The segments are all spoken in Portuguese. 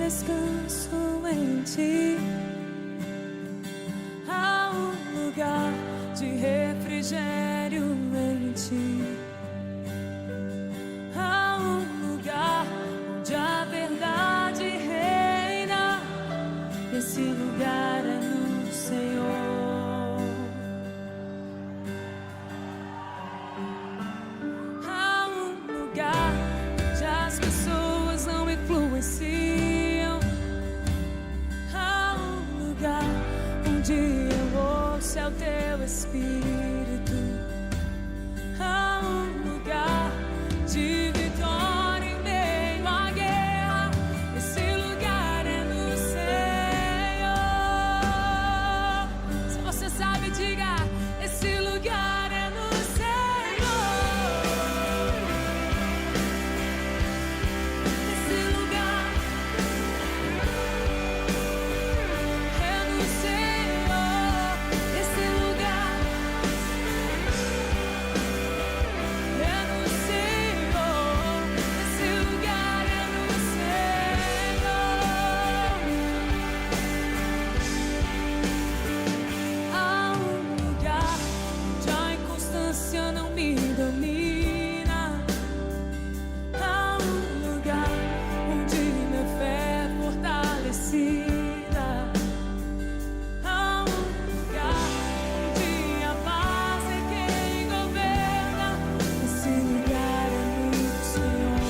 descanso em ti. Há um lugar de refrigério em ti. Há um lugar onde a verdade reina. Esse lugar é no Senhor. Há um lugar onde as pessoas não influenciam. Há um lugar onde eu ouço é o teu Espírito. Há um lugar de vitória em meio à guerra. Esse lugar é no Senhor. Se você sabe, diga: esse lugar é no Senhor. Esse lugar é no Senhor. Esse lugar é no Senhor. Esse lugar é no Senhor. Há um lugar onde a inconstância não me domina. Há um lugar onde minha fé é fortalecida. Há um lugar onde a paz é quem governa. Esse lugar é no Senhor.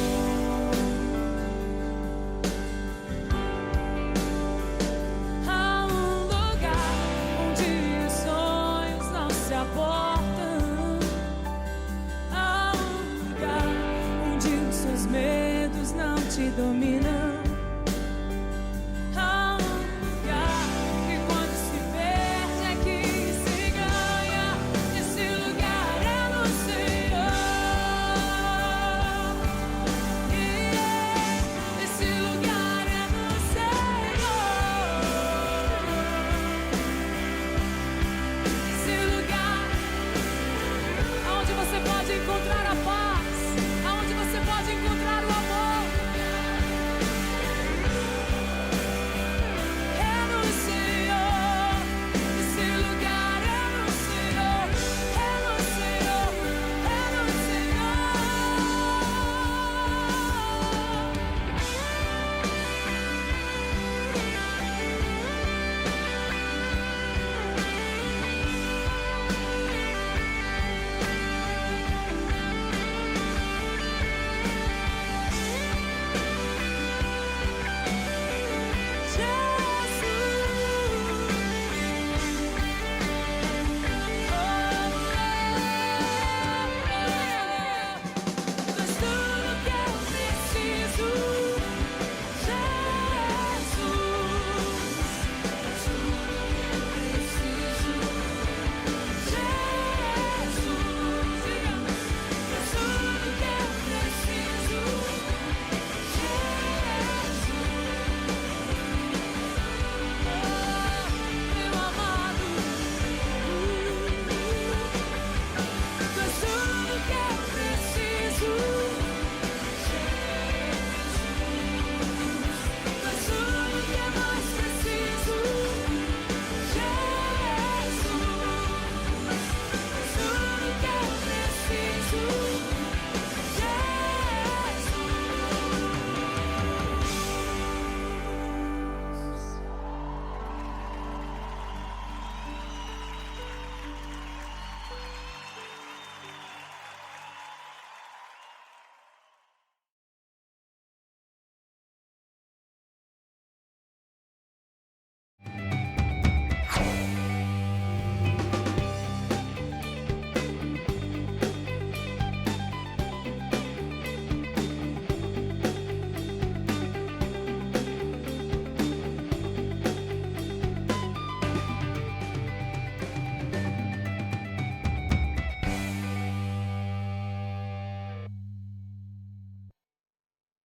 Há um lugar onde os sonhos não se abortam. Há um lugar onde os seus medos não te dominam. Há um lugar que quando se perde é que se ganha. Esse lugar é no Senhor. Esse lugar é no Senhor. Esse lugar onde você pode encontrar a paz, aonde você pode encontrar o amor. É no Senhor. Esse lugar é no Senhor. É no Senhor. É no Senhor. Jesus, tudo que eu preciso, Jesus, tudo que eu preciso, Jesus, diga, tudo que eu preciso, Jesus, meu amado, tudo que eu preciso, tudo que eu mais preciso, Jesus, tudo que eu preciso, Jesus.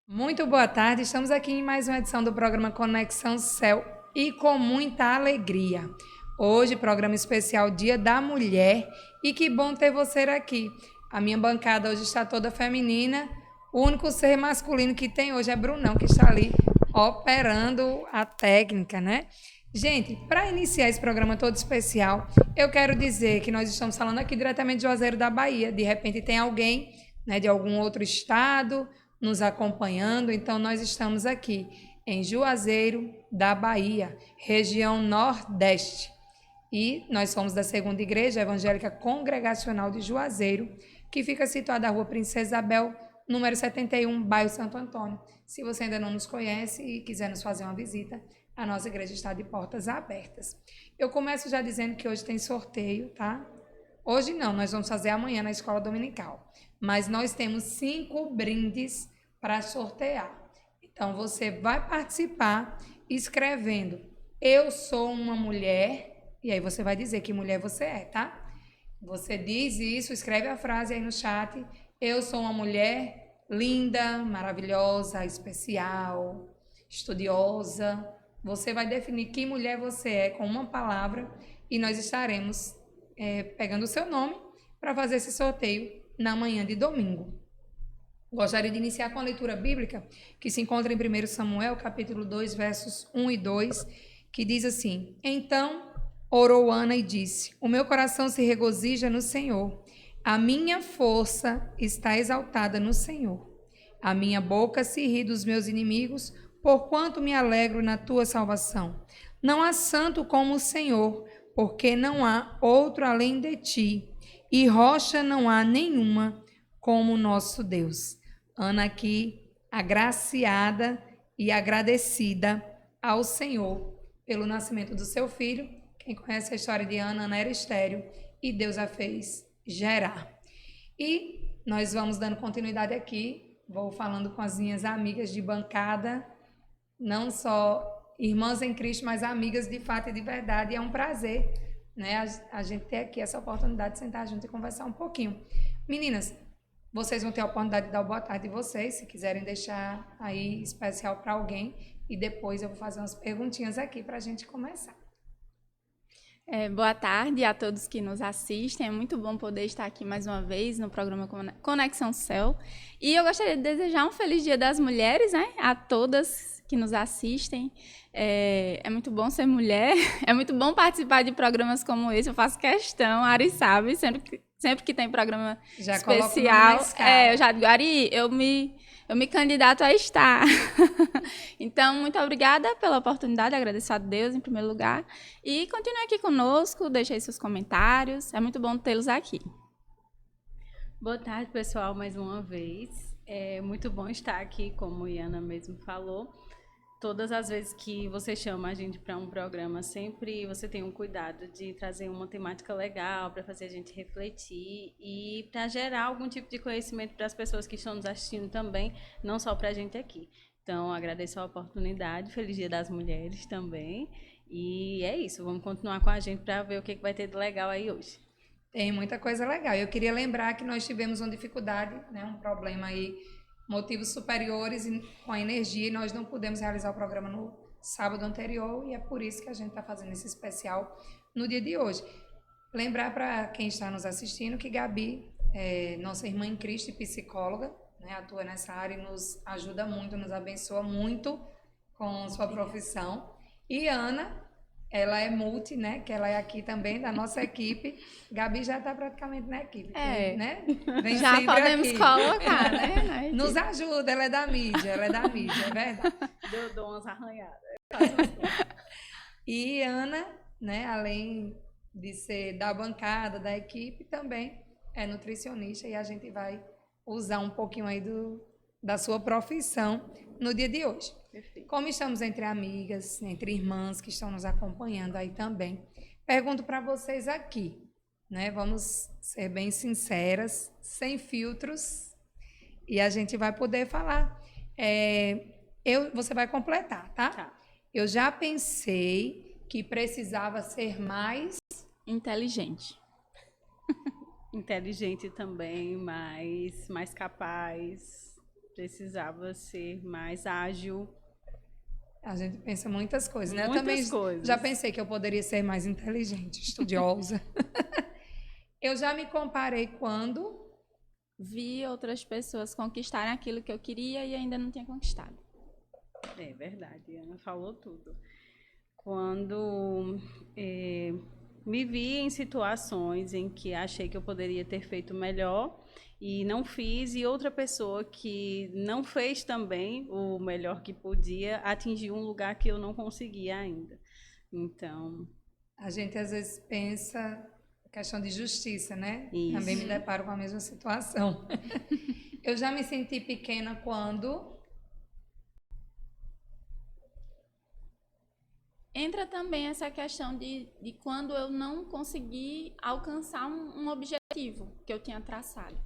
Muito boa tarde, estamos aqui em mais uma edição do programa Conexão Céu e com muita alegria. Hoje, programa especial Dia da Mulher e que bom ter você aqui. A minha bancada hoje está toda feminina, o único ser masculino que tem hoje é Brunão, que está ali operando a técnica, né? Gente, para iniciar esse programa todo especial, eu quero dizer que nós estamos falando aqui diretamente de Juazeiro da Bahia. De repente tem alguém, né, de algum outro estado nos acompanhando, então nós estamos aqui em Juazeiro da Bahia, região Nordeste. E nós somos da Segunda Igreja Evangélica Congregacional de Juazeiro, que fica situada na Rua Princesa Isabel, número 71, bairro Santo Antônio. Se você ainda não nos conhece e quiser nos fazer uma visita, a nossa igreja está de portas abertas. Eu começo já dizendo que hoje tem sorteio, tá? Hoje não, nós vamos fazer amanhã na escola dominical. Mas nós temos 5 brindes para sortear. Então, você vai participar escrevendo "Eu sou uma mulher", e aí você vai dizer que mulher você é, tá? Você diz isso, escreve a frase aí no chat: "Eu sou uma mulher linda, maravilhosa, especial, estudiosa". Você vai definir que mulher você é com uma palavra e nós estaremos pegando o seu nome para fazer esse sorteio na manhã de domingo. Gostaria de iniciar com a leitura bíblica que se encontra em 1 Samuel, capítulo 2, versos 1 e 2, que diz assim: "Então orou Ana e disse: O meu coração se regozija no Senhor, a minha força está exaltada no Senhor. A minha boca se ri dos meus inimigos, porquanto me alegro na tua salvação. Não há santo como o Senhor, porque não há outro além de ti, e rocha não há nenhuma como o nosso Deus." Ana aqui, agraciada e agradecida ao Senhor pelo nascimento do seu filho. Quem conhece a história de Ana, Ana era estéril e Deus a fez gerar. E nós vamos dando continuidade aqui, vou falando com as minhas amigas de bancada, não só irmãs em Cristo, mas amigas de fato e de verdade. E é um prazer, né, a gente ter aqui essa oportunidade de sentar junto e conversar um pouquinho. Meninas, vocês vão ter a oportunidade de dar o boa tarde de vocês, se quiserem deixar aí especial para alguém. E depois eu vou fazer umas perguntinhas aqui para a gente começar. Boa tarde a todos que nos assistem. É muito bom poder estar aqui mais uma vez no programa Conexão Céu. E eu gostaria de desejar um feliz Dia das Mulheres, né, a todas que nos assistem. É muito bom ser mulher, é muito bom participar de programas como esse. Eu faço questão, a Ari sabe, sempre que tem programa já especial, eu já digo: Ari, eu me candidato a estar. Então, muito obrigada pela oportunidade, agradeço a Deus em primeiro lugar. E continue aqui conosco, deixe aí seus comentários, é muito bom tê-los aqui. Boa tarde, pessoal, mais uma vez. É muito bom estar aqui, como a Iana mesmo falou. Todas as vezes que você chama a gente para um programa, sempre você tem um cuidado de trazer uma temática legal para fazer a gente refletir e para gerar algum tipo de conhecimento para as pessoas que estão nos assistindo também, não só para a gente aqui. Então, agradeço a oportunidade, feliz Dia das Mulheres também. E é isso, vamos continuar com a gente para ver o que vai ter de legal aí hoje. Tem muita coisa legal. Eu queria lembrar que nós tivemos uma dificuldade, né, um problema aí, motivos superiores com a energia, e nós não pudemos realizar o programa no sábado anterior, e é por isso que a gente está fazendo esse especial no dia de hoje. Lembrar para quem está nos assistindo que Gabi é nossa irmã em Cristo e psicóloga, né, atua nessa área e nos ajuda muito, nos abençoa muito com sua profissão. E Ana, ela é multi, né, que ela é aqui também da nossa equipe. Gabi já está praticamente na equipe, né? Vem já podemos aqui colocar, né? Nos ajuda, ela é da mídia, é verdade. Dou umas arranhadas. E Ana, né, além de ser da bancada, da equipe, também é nutricionista, e a gente vai usar um pouquinho aí da sua profissão no dia de hoje. Perfeito. Como estamos entre amigas, entre irmãs que estão nos acompanhando aí também, pergunto para vocês aqui, né? Vamos ser bem sinceras, sem filtros, e a gente vai poder falar. Você vai completar, tá? Eu já pensei que precisava ser mais inteligente. Inteligente também, mais capaz. Precisava ser mais ágil. A gente pensa muitas coisas, né? Muitas eu também coisas. Já pensei que eu poderia ser mais inteligente, estudiosa. Eu já me comparei quando vi outras pessoas conquistarem aquilo que eu queria e ainda não tinha conquistado. É verdade, Ana falou tudo. Quando me vi em situações em que achei que eu poderia ter feito melhor e não fiz, e outra pessoa que não fez também o melhor que podia atingiu um lugar que eu não conseguia ainda. Então, A gente às vezes pensa questão de justiça, né? Isso. Também me deparo com a mesma situação. Eu já me senti pequena quando Entra também essa questão de quando eu não consegui alcançar um objetivo que eu tinha traçado.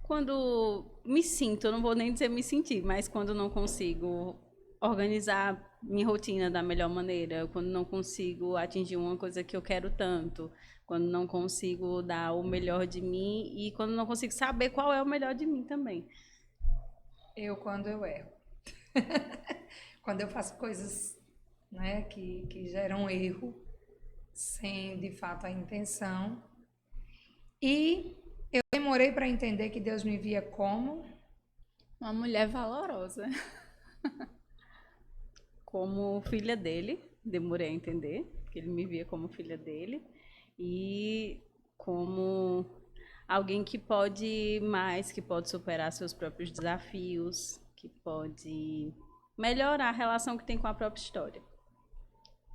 quando me sinto, eu não vou nem dizer me sentir, mas quando não consigo organizar minha rotina da melhor maneira, quando não consigo atingir uma coisa que eu quero tanto, quando não consigo dar o melhor de mim e quando não consigo saber qual é o melhor de mim também. quando eu erro. Quando eu faço coisas, né, que geram erro, sem de fato a intenção. E eu demorei para entender que Deus me via como Uma mulher valorosa. Como filha dele, demorei a entender, que ele me via como filha dele e como alguém que pode mais, que pode superar seus próprios desafios, que pode melhorar a relação que tem com a própria história.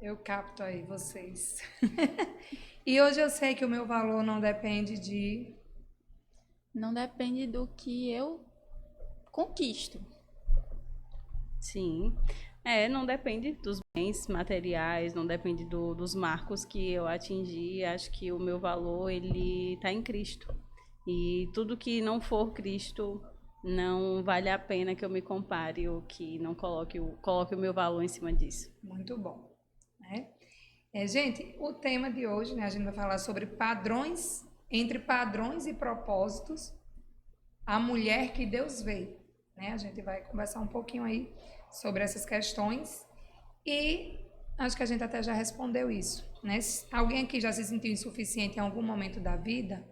eu capto aí vocês. E hoje eu sei que o meu valor não depende de... Não depende do que eu conquisto. Sim, não depende dos bens materiais, não depende dos marcos que eu atingi. Acho que o meu valor, ele está em Cristo. E tudo que não for Cristo, não vale a pena que eu me compare ou que não coloque o meu valor em cima disso. Muito bom, né? Gente, o tema de hoje, né, a gente vai falar sobre padrões, entre padrões e propósitos, a mulher que Deus vê, né? A gente vai conversar um pouquinho aí sobre essas questões e acho que a gente até já respondeu isso, né? Se alguém aqui já se sentiu insuficiente em algum momento da vida,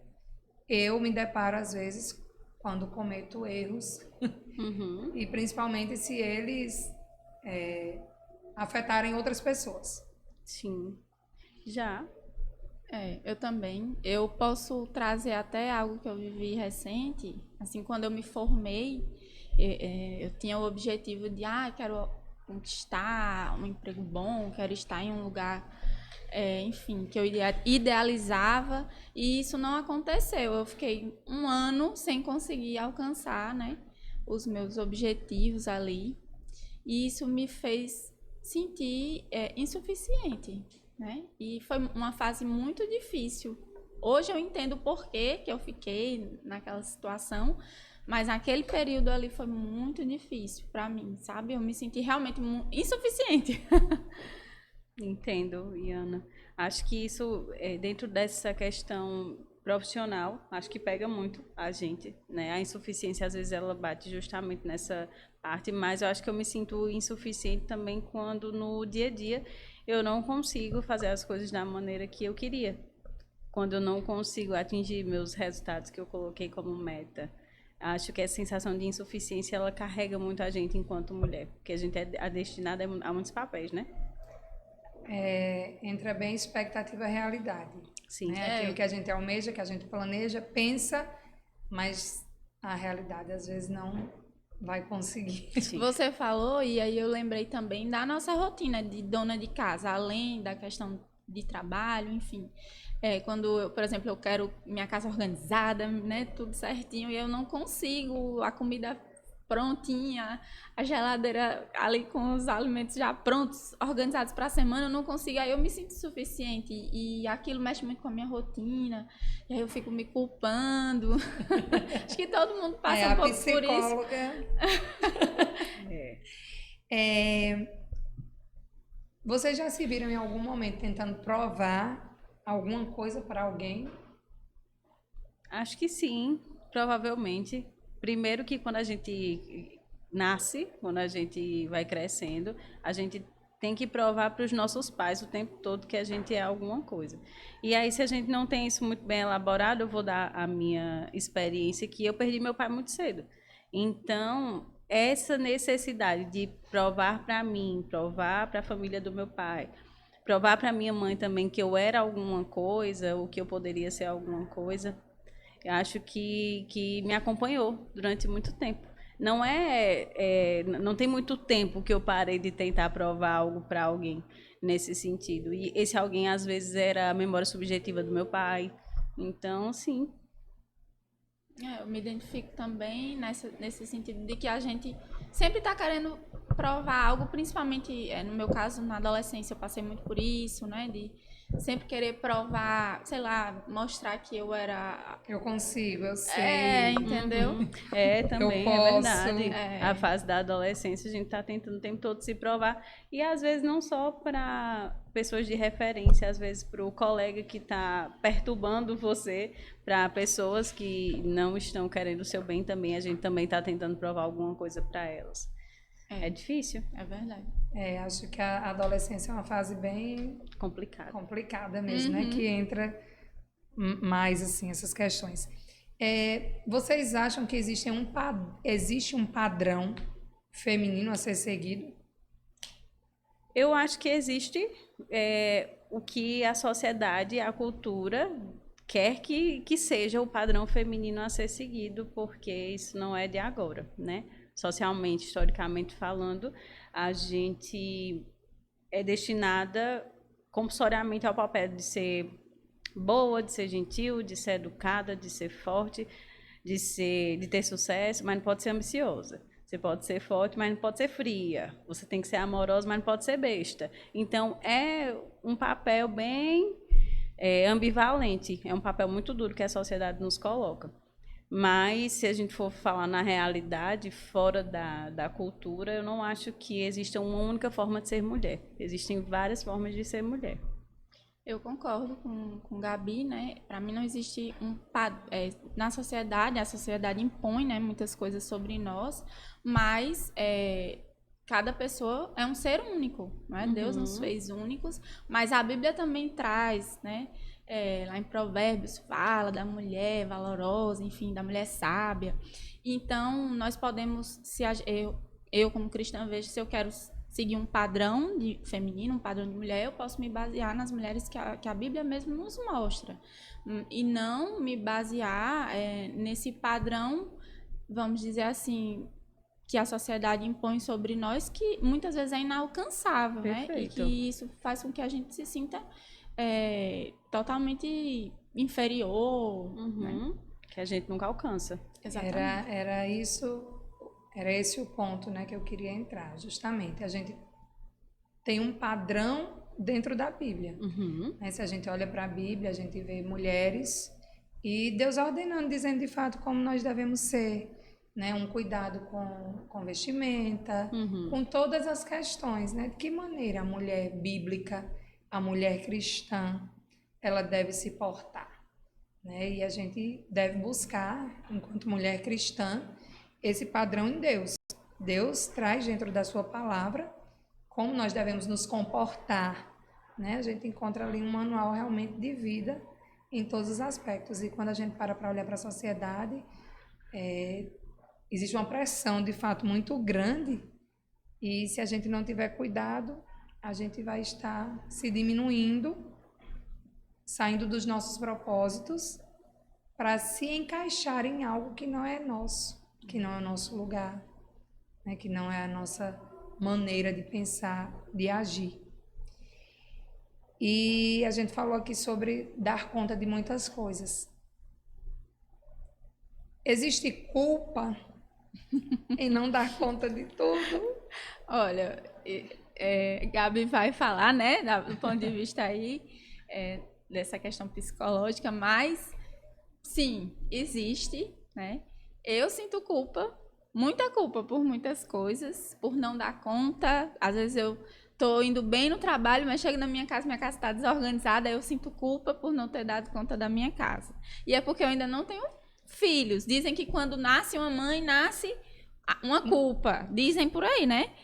eu me deparo às vezes quando cometo erros e principalmente se eles afetarem outras pessoas. Sim, já. Eu também. Eu posso trazer até algo que eu vivi recente. Assim, quando eu me formei, eu tinha o objetivo de, quero conquistar um emprego bom, quero estar em um lugar, enfim, que eu idealizava, e isso não aconteceu. Eu fiquei um ano sem conseguir alcançar, né, os meus objetivos ali, e isso me fez sentir insuficiente, né? E foi uma fase muito difícil. Hoje eu entendo o porquê que eu fiquei naquela situação, mas naquele período ali foi muito difícil para mim, sabe? Eu me senti realmente insuficiente. Entendo, Iana. Acho que isso, dentro dessa questão profissional, acho que pega muito a gente, né? A insuficiência, às vezes, ela bate justamente nessa parte, mas eu acho que eu me sinto insuficiente também quando, no dia a dia, eu não consigo fazer as coisas da maneira que eu queria. Quando eu não consigo atingir meus resultados que eu coloquei como meta. Acho que essa sensação de insuficiência, ela carrega muito a gente enquanto mulher, porque a gente é destinada a muitos papéis, né? Entra bem expectativa e realidade. Sim. Né? Aquilo que a gente almeja, que a gente planeja, pensa, mas a realidade às vezes não vai conseguir. Sim. Você falou, e aí eu lembrei também da nossa rotina de dona de casa, além da questão de trabalho, enfim. Quando, por exemplo, eu quero minha casa organizada, né, tudo certinho, e eu não consigo, a comida prontinha, a geladeira ali com os alimentos já prontos, organizados para a semana, eu não consigo, aí eu me sinto insuficiente e aquilo mexe muito com a minha rotina, e aí eu fico me culpando. Acho que todo mundo passa um pouco por isso. Vocês já se viram em algum momento tentando provar alguma coisa para alguém? Acho que sim, provavelmente. Primeiro que quando a gente nasce, quando a gente vai crescendo, a gente tem que provar para os nossos pais o tempo todo que a gente é alguma coisa. E aí, se a gente não tem isso muito bem elaborado, eu vou dar a minha experiência, que eu perdi meu pai muito cedo. Então, essa necessidade de provar para mim, provar para a família do meu pai, provar para minha mãe também que eu era alguma coisa, ou que eu poderia ser alguma coisa, eu acho que me acompanhou durante muito tempo. Não tem muito tempo que eu parei de tentar provar algo para alguém nesse sentido. E esse alguém, às vezes, era a memória subjetiva do meu pai. Então, sim. Eu me identifico também nesse sentido de que a gente sempre está querendo provar algo, principalmente, no meu caso, na adolescência, eu passei muito por isso, né? De sempre querer provar, sei lá, mostrar que eu era... Eu consigo, eu sei. Entendeu? Também Eu é posso. verdade. A fase da adolescência, a gente está tentando o tempo todo se provar. E, às vezes, não só para pessoas de referência, às vezes para o colega que está perturbando você, para pessoas que não estão querendo o seu bem também, a gente também está tentando provar alguma coisa para elas. É difícil. É verdade. Acho que a adolescência é uma fase bem complicada mesmo, né? Que entra mais, assim, essas questões. Vocês acham que existe um padrão feminino a ser seguido? Eu acho que existe o que a sociedade, a cultura quer que seja o padrão feminino a ser seguido, porque isso não é de agora, né? Socialmente, historicamente falando, a gente é destinada compulsoriamente ao papel de ser boa, de ser gentil, de ser educada, de ser forte, de ter sucesso, mas não pode ser ambiciosa. Você pode ser forte, mas não pode ser fria. Você tem que ser amorosa, mas não pode ser besta. Então, é um papel bem ambivalente. É um papel muito duro que a sociedade nos coloca. Mas, se a gente for falar na realidade, fora da cultura, eu não acho que exista uma única forma de ser mulher. Existem várias formas de ser mulher. Eu concordo com Gabi, né? Para mim não existe na sociedade, a sociedade impõe, né, muitas coisas sobre nós, mas cada pessoa é um ser único, né? Deus nos fez únicos, mas a Bíblia também traz, né? Lá em Provérbios fala da mulher valorosa, enfim, da mulher sábia. Então, nós podemos, eu como cristã vejo, se eu quero seguir um padrão de feminino, um padrão de mulher, eu posso me basear nas mulheres que a Bíblia mesmo nos mostra. E não me basear nesse padrão, vamos dizer assim, que a sociedade impõe sobre nós, que muitas vezes é inalcançável, né? E que isso faz com que a gente se sinta totalmente inferior, né? Que a gente nunca alcança. Exatamente. Era esse o ponto, né, que eu queria entrar, justamente. A gente tem um padrão dentro da Bíblia. Né? Se a gente olha para a Bíblia, a gente vê mulheres e Deus ordenando, dizendo de fato como nós devemos ser, né? Um cuidado com vestimenta, com todas as questões, né? De que maneira a mulher bíblica, a mulher cristã, ela deve se portar, né? E a gente deve buscar, enquanto mulher cristã, esse padrão em Deus. Deus traz dentro da sua palavra como nós devemos nos comportar, né? A gente encontra ali um manual realmente de vida em todos os aspectos. E quando a gente para olhar para a sociedade, existe uma pressão, de fato, muito grande. E se a gente não tiver cuidado, a gente vai estar se diminuindo, saindo dos nossos propósitos para se encaixar em algo que não é nosso, que não é o nosso lugar, né? Que não é a nossa maneira de pensar, de agir. E a gente falou aqui sobre dar conta de muitas coisas. Existe culpa em não dar conta de tudo? Olha, Gabi vai falar, né, do ponto de vista aí, dessa questão psicológica, mas sim, existe, né? Eu sinto culpa, muita culpa por muitas coisas, por não dar conta. Às vezes eu tô indo bem no trabalho, mas chego na minha casa está desorganizada, eu sinto culpa por não ter dado conta da minha casa. E é porque eu ainda não tenho filhos. Dizem que quando nasce uma mãe, nasce uma culpa. Dizem por aí, né?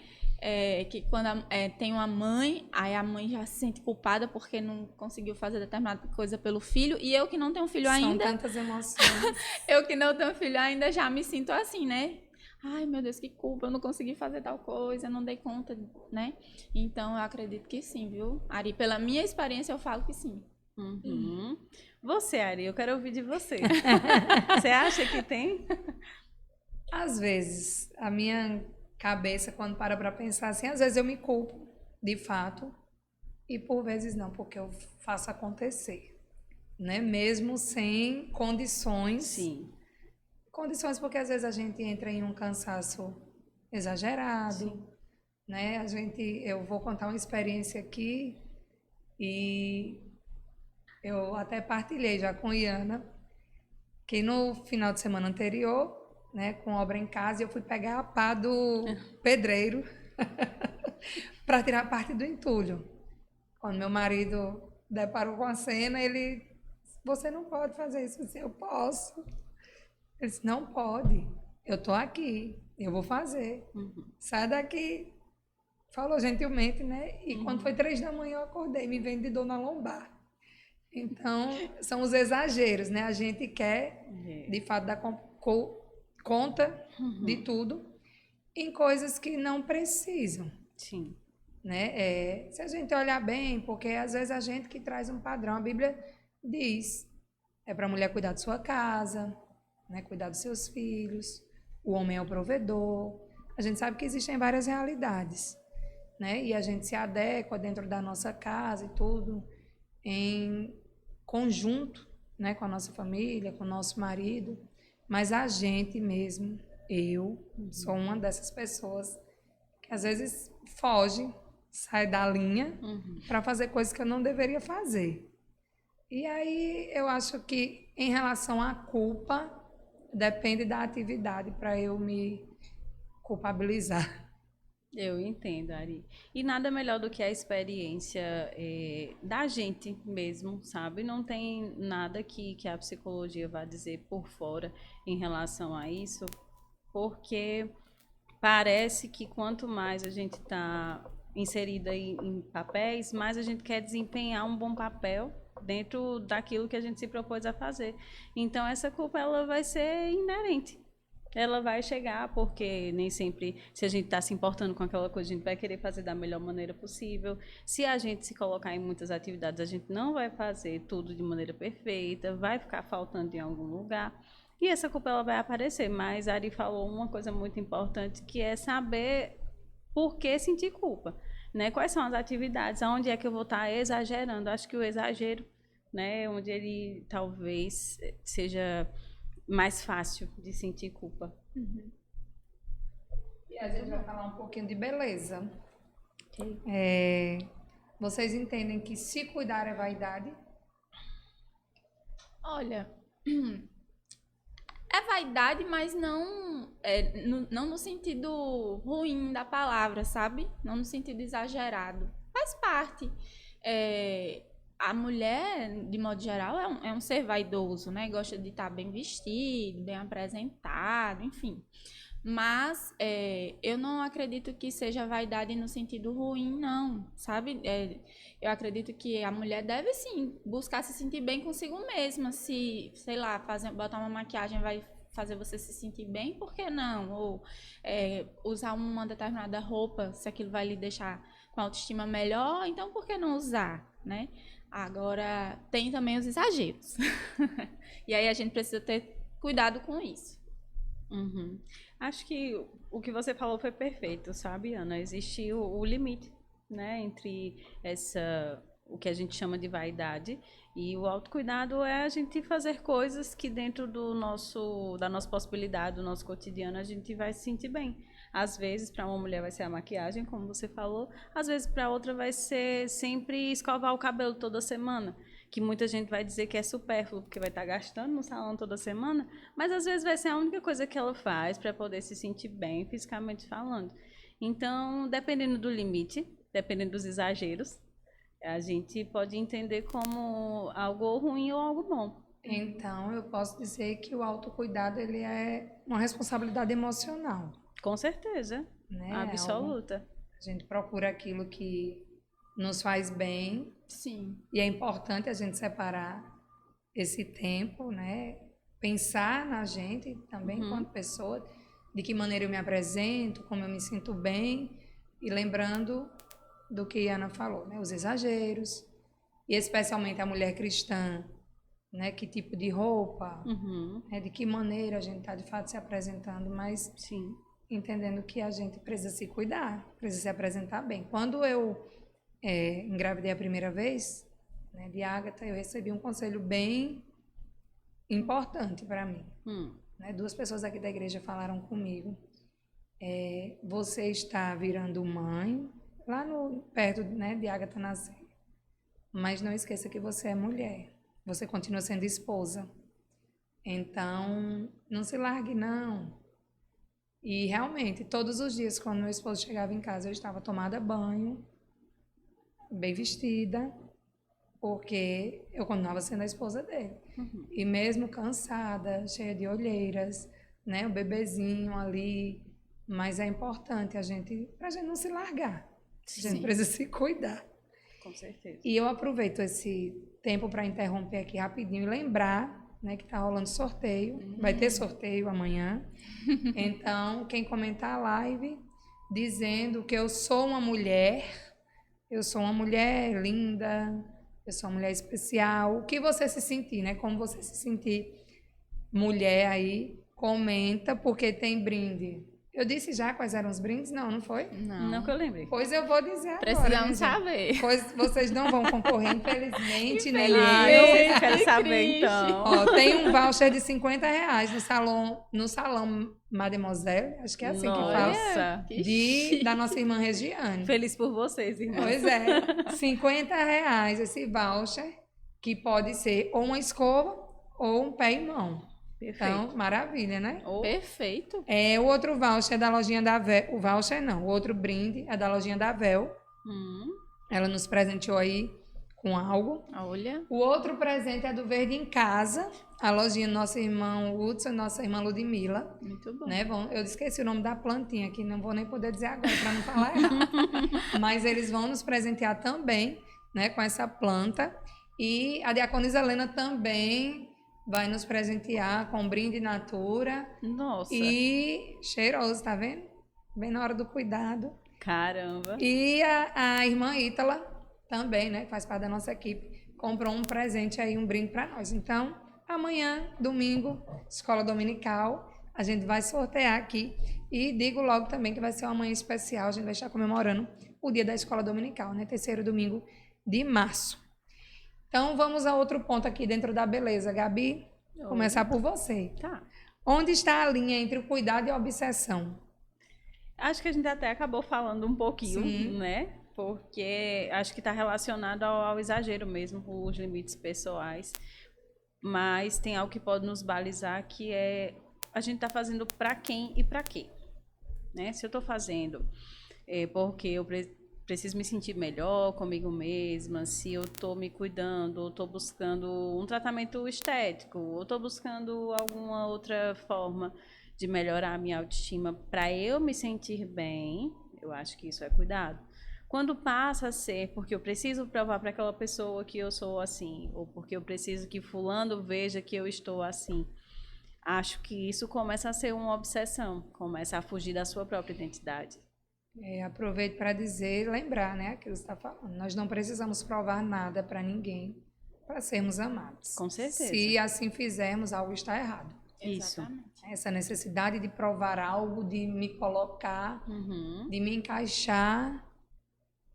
Que quando tem uma mãe, aí a mãe já se sente culpada porque não conseguiu fazer determinada coisa pelo filho. E eu que não tenho filho ainda... São tantas emoções. Eu que não tenho filho ainda já me sinto assim, né? ai meu Deus, que culpa, eu não consegui fazer tal coisa, eu não dei conta, né? Então eu acredito que sim, viu? Ari, pela minha experiência eu falo que sim. Uhum. Você, Ari, eu quero ouvir de você. Você acha que tem? Às vezes, a minha cabeça, quando para pensar assim, às vezes eu me culpo, de fato, e por vezes não, porque eu faço acontecer, né? Mesmo sem condições. Sim. Condições porque às vezes a gente entra em um cansaço exagerado, Sim. né? Eu vou contar uma experiência aqui e eu até partilhei já com Iana, que no final de semana anterior, né, com obra em casa, eu fui pegar a pá do pedreiro para tirar a parte do entulho. Quando meu marido deparou com a cena, ele, você não pode fazer isso. Eu disse, eu posso. Ele disse, não pode, eu tô aqui, eu vou fazer. Sai daqui. Falou gentilmente, né? E quando foi 3 da manhã eu acordei, me vendo de dor na lombar. Então, são os exageros, né? A gente quer, de fato, dar conta de tudo em coisas que não precisam, Sim. né? Se a gente olhar bem, porque às vezes a gente que traz um padrão, a Bíblia diz, é para a mulher cuidar de sua casa, né? Cuidar dos seus filhos, o homem é o provedor. A gente sabe que existem várias realidades, né? E a gente se adequa dentro da nossa casa e tudo, em conjunto, né, com a nossa família, com o nosso marido, mas a gente mesmo, eu sou uma dessas pessoas que às vezes foge, sai da linha para fazer coisas que eu não deveria fazer. E aí eu acho que em relação à culpa, depende da atividade para eu me culpabilizar. Eu entendo, Ari. E nada melhor do que a experiência da gente mesmo, sabe? Não tem nada que a psicologia vá dizer por fora em relação a isso, porque parece que quanto mais a gente está inserida em papéis, mais a gente quer desempenhar um bom papel dentro daquilo que a gente se propôs a fazer. Então, essa culpa ela vai ser inerente. Ela vai chegar, porque nem sempre, se a gente está se importando com aquela coisa, a gente vai querer fazer da melhor maneira possível. Se a gente se colocar em muitas atividades, a gente não vai fazer tudo de maneira perfeita, vai ficar faltando em algum lugar. E essa culpa ela vai aparecer. Mas a Ari falou uma coisa muito importante, que é saber por que sentir culpa. Né? Quais são as atividades, aonde é que eu vou estar exagerando. Acho que o exagero, né, onde ele talvez seja mais fácil de sentir culpa. E a gente vai falar um pouquinho de beleza. Ok. Vocês entendem que se cuidar é vaidade? Olha, é vaidade, mas não, não no sentido ruim da palavra, sabe? Não no sentido exagerado. Faz parte. A mulher, de modo geral, é um ser vaidoso, né? Gosta de estar bem vestido, bem apresentado, enfim. Mas eu não acredito que seja vaidade no sentido ruim, não, sabe? Eu acredito que a mulher deve, sim, buscar se sentir bem consigo mesma. Se, sei lá, botar uma maquiagem vai fazer você se sentir bem, por que não? Ou usar uma determinada roupa, se aquilo vai lhe deixar com a autoestima melhor, então por que não usar, né? Agora, tem também os exageros. E aí a gente precisa ter cuidado com isso. Uhum. Acho que o que você falou foi perfeito, sabe, Ana? Existe o limite, né, entre o que a gente chama de vaidade e o autocuidado é a gente fazer coisas que dentro da nossa possibilidade, do nosso cotidiano, a gente vai se sentir bem. Às vezes, para uma mulher vai ser a maquiagem, como você falou, às vezes para outra vai ser sempre escovar o cabelo toda semana, que muita gente vai dizer que é supérfluo, porque vai estar gastando no salão toda semana, mas às vezes vai ser a única coisa que ela faz para poder se sentir bem, fisicamente falando. Então, dependendo do limite, dependendo dos exageros, a gente pode entender como algo ruim ou algo bom. Então, eu posso dizer que o autocuidado ele é uma responsabilidade emocional, Com certeza, né? absoluta. A gente procura aquilo que nos faz bem. Sim. E é importante a gente separar esse tempo, né? Pensar na gente também enquanto pessoa, de que maneira eu me apresento, como eu me sinto bem, e lembrando do que a Ana falou, né? Os exageros, e especialmente a mulher cristã, né? Que tipo de roupa, né? De que maneira a gente está de fato se apresentando, mas Sim. entendendo que a gente precisa se cuidar, precisa se apresentar bem. Quando eu engravidei a primeira vez, né, de Ágata, eu recebi um conselho bem importante para mim. Né? 2 pessoas aqui da igreja falaram comigo. Você está virando mãe, lá perto, né, de Ágata nascer. Mas não esqueça que você é mulher. Você continua sendo esposa. Então, não se largue, não. E realmente, todos os dias, quando meu esposo chegava em casa, eu estava tomada banho, bem vestida, porque eu continuava sendo a esposa dele. E mesmo cansada, cheia de olheiras, né, o bebezinho ali, mas é importante pra gente não se largar. A gente precisa se cuidar. Com certeza. E eu aproveito esse tempo para interromper aqui rapidinho e lembrar, né, que tá rolando sorteio. Vai ter sorteio amanhã. Então, quem comentar a live dizendo que eu sou uma mulher linda, eu sou uma mulher especial, o que você se sentir, né? Como você se sentir mulher aí, comenta, porque tem brinde. Eu disse já quais eram os brindes? Não foi? Não que eu lembrei. Pois eu vou dizer agora. Precisamos saber. Pois vocês não vão concorrer, infelizmente, nem Eu eu. quero saber, triste. então. Ó, tem um voucher de R$50 no salão Mademoiselle, acho que é assim que fala, Nossa. da nossa irmã Regiane. Feliz por vocês, irmãos. Pois é, R$50 esse voucher, que pode ser ou uma escova ou um pé e mão. Perfeito. Então, maravilha, né? Perfeito. O outro voucher é da lojinha da Vel. O voucher não, o outro brinde é da lojinha da Vel. Ela nos presenteou aí com algo. Olha. O outro presente é do Verde em Casa, a lojinha do nosso irmão Hudson, nossa irmã Ludmilla. Muito bom. Né? Eu esqueci o nome da plantinha aqui, não vou nem poder dizer agora para não falar errado. Mas eles vão nos presentear também, né, com essa planta. E a Diaconisa Helena também vai nos presentear com um brinde natura. Nossa. E cheiroso, tá vendo? Bem na hora do cuidado. Caramba. E a irmã Ítala também, né, que faz parte da nossa equipe, comprou um presente aí, um brinde para nós. Então, amanhã, domingo, escola dominical, a gente vai sortear aqui. E digo logo também que vai ser uma manhã especial, a gente vai estar comemorando o dia da escola dominical, né, 3º domingo de março. Então, vamos a outro ponto aqui dentro da beleza. Gabi, começar por você. Tá. Onde está a linha entre o cuidado e a obsessão? Acho que a gente até acabou falando um pouquinho, Sim. né? Porque acho que está relacionado ao exagero mesmo, os limites pessoais. Mas tem algo que pode nos balizar, que é a gente está fazendo para quem e para quê. Né? Se eu estou fazendo porque eu preciso me sentir melhor comigo mesma, se eu estou me cuidando, ou estou buscando um tratamento estético, ou estou buscando alguma outra forma de melhorar a minha autoestima para eu me sentir bem, eu acho que isso é cuidado. Quando passa a ser porque eu preciso provar para aquela pessoa que eu sou assim, ou porque eu preciso que fulano veja que eu estou assim, acho que isso começa a ser uma obsessão, começa a fugir da sua própria identidade. Aproveito para lembrar, né, aquilo que você está falando. Nós não precisamos provar nada para ninguém para sermos amados. Com certeza. Se assim fizermos, algo está errado. Isso. Exatamente. Essa necessidade de provar algo, de me colocar, de me encaixar,